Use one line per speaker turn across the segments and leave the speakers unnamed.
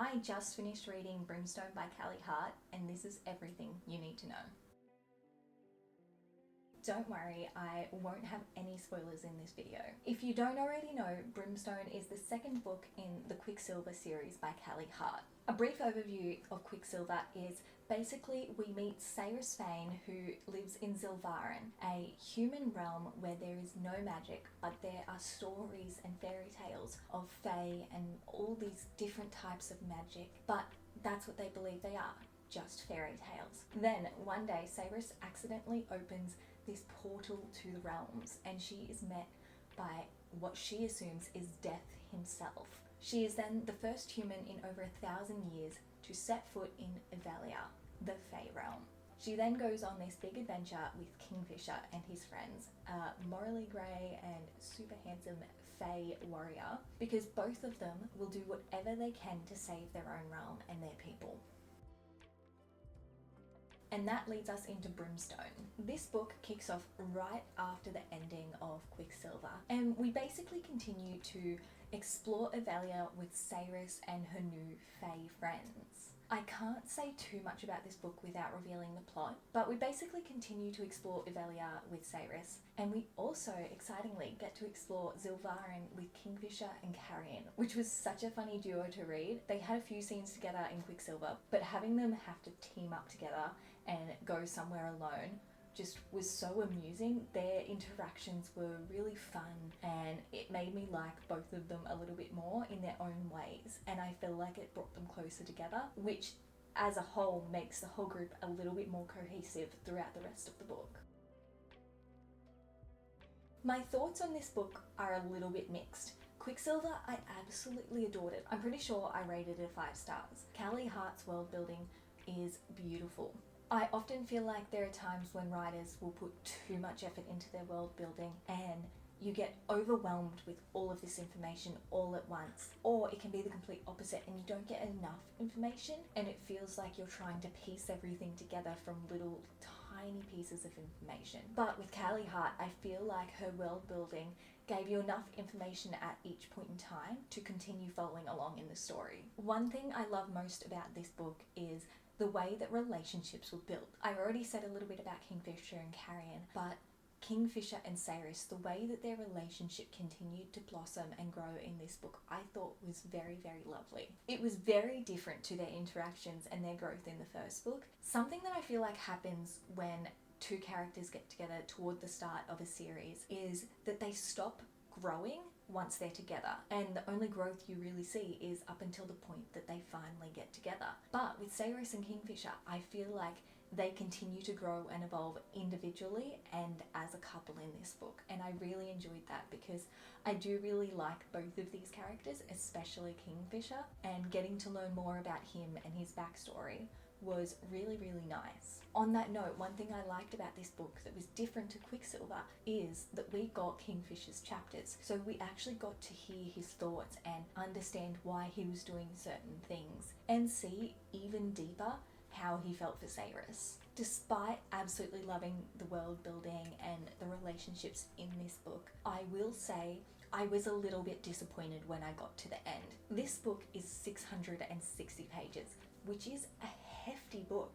I just finished reading Brimstone by Callie Hart, and this is everything you need to know. Don't worry, I won't have any spoilers in this video. If you don't already know, Brimstone is the second book in the Quicksilver series by Callie Hart. A brief overview of Quicksilver is basically we meet Cyrus Fane, who lives in Zilvarin, a human realm where there is no magic, but there are stories and fairy tales of Fae and all these different types of magic, but that's what they believe they are. Just fairy tales. Then one day Cyrus accidentally opens this portal to the realms and she is met by what she assumes is Death himself. She is then the first human in over 1,000 years to set foot in Evalia, the Fae realm. She then goes on this big adventure with Kingfisher and his friends, a morally grey and super handsome Fae warrior, because both of them will do whatever they can to save their own realm and their people. And that leads us into Brimstone. This book kicks off right after the ending of Quicksilver, and we basically continue to explore Evalia with Cyrus and her new Fae friends. I can't say too much about this book without revealing the plot, but we basically continue to explore Evalia with Cyrus, and we also, excitingly, get to explore Zilvarin with Kingfisher and Carrion, which was such a funny duo to read. They had a few scenes together in Quicksilver, but having them have to team up together and go somewhere alone just was so amusing. Their interactions were really fun and it made me like both of them a little bit more in their own ways, and I feel like it brought them closer together, which as a whole makes the whole group a little bit more cohesive throughout the rest of the book. My thoughts on this book are a little bit mixed. Quicksilver, I absolutely adored it. I'm pretty sure I rated it 5 stars. Callie Hart's world building is beautiful. I often feel like there are times when writers will put too much effort into their world building and you get overwhelmed with all of this information all at once, or it can be the complete opposite and you don't get enough information and it feels like you're trying to piece everything together from little tiny pieces of information. But with Callie Hart, I feel like her world building gave you enough information at each point in time to continue following along in the story. One thing I love most about this book is the way that relationships were built. I already said a little bit about Kingfisher and Carrion, but Kingfisher and Cyrus, the way that their relationship continued to blossom and grow in this book, I thought was very, very lovely. It was very different to their interactions and their growth in the first book. Something that I feel like happens when two characters get together toward the start of a series is that they stop growing once they're together, and the only growth you really see is up until the point that they finally get together. But with Cyrus and Kingfisher, I feel like they continue to grow and evolve individually and as a couple in this book, and I really enjoyed that because I do really like both of these characters, especially Kingfisher, and getting to learn more about him and his backstory was really, really nice. On that note, one thing I liked about this book that was different to Quicksilver is that we got Kingfisher's chapters, so we actually got to hear his thoughts and understand why he was doing certain things and see even deeper how he felt for Cyrus. Despite absolutely loving the world building and the relationships in this book, I will say I was a little bit disappointed when I got to the end. This book is 660 pages, which is a hefty book.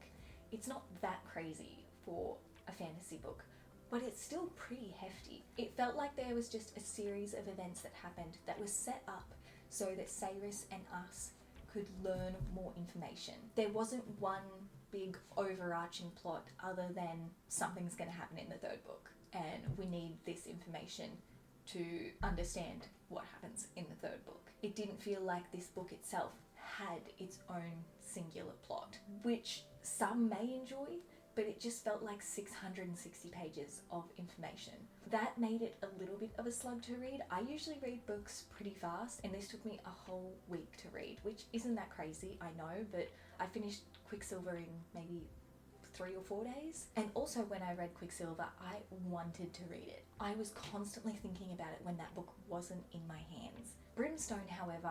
It's not that crazy for a fantasy book, but it's still pretty hefty. It felt like there was just a series of events that happened that was set up so that Cyrus and us could learn more information. There wasn't one big overarching plot other than something's going to happen in the third book and we need this information to understand what happens in the third book. It didn't feel like this book itself had its own singular plot, which some may enjoy, but it just felt like 660 pages of information. That made it a little bit of a slug to read. I usually read books pretty fast, and this took me a whole week to read, which isn't that crazy, I know, but I finished Quicksilver in maybe 3 or 4 days. And also when I read Quicksilver, I wanted to read it. I was constantly thinking about it when that book wasn't in my hands. Brimstone, however,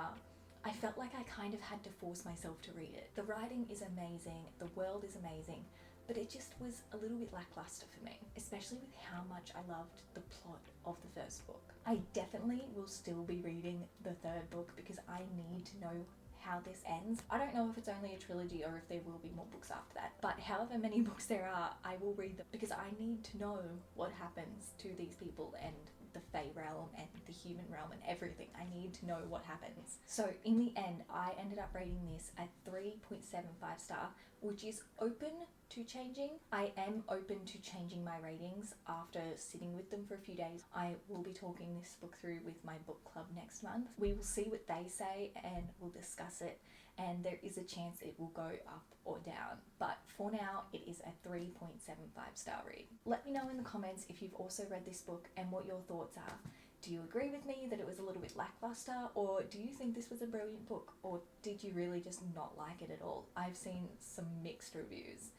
I felt like I kind of had to force myself to read it. The writing is amazing, the world is amazing, but it just was a little bit lackluster for me, especially with how much I loved the plot of the first book. I definitely will still be reading the third book because I need to know how this ends. I don't know if it's only a trilogy or if there will be more books after that, but however many books there are, I will read them because I need to know what happens to these people and the Fae realm and the human realm and everything. I need to know what happens. So in the end, I ended up rating this at 3.75 star, which is open to changing. I am open to changing my ratings after sitting with them for a few days. I will be talking this book through with my book club next month. We will see what they say and we'll discuss it, and there is a chance it will go up or down, but for now it is a 3.75 star read. Let me know in the comments if you've also read this book and what your thoughts are. Do you agree with me that it was a little bit lackluster, or do you think this was a brilliant book, or did you really just not like it at all? I've seen some mixed reviews.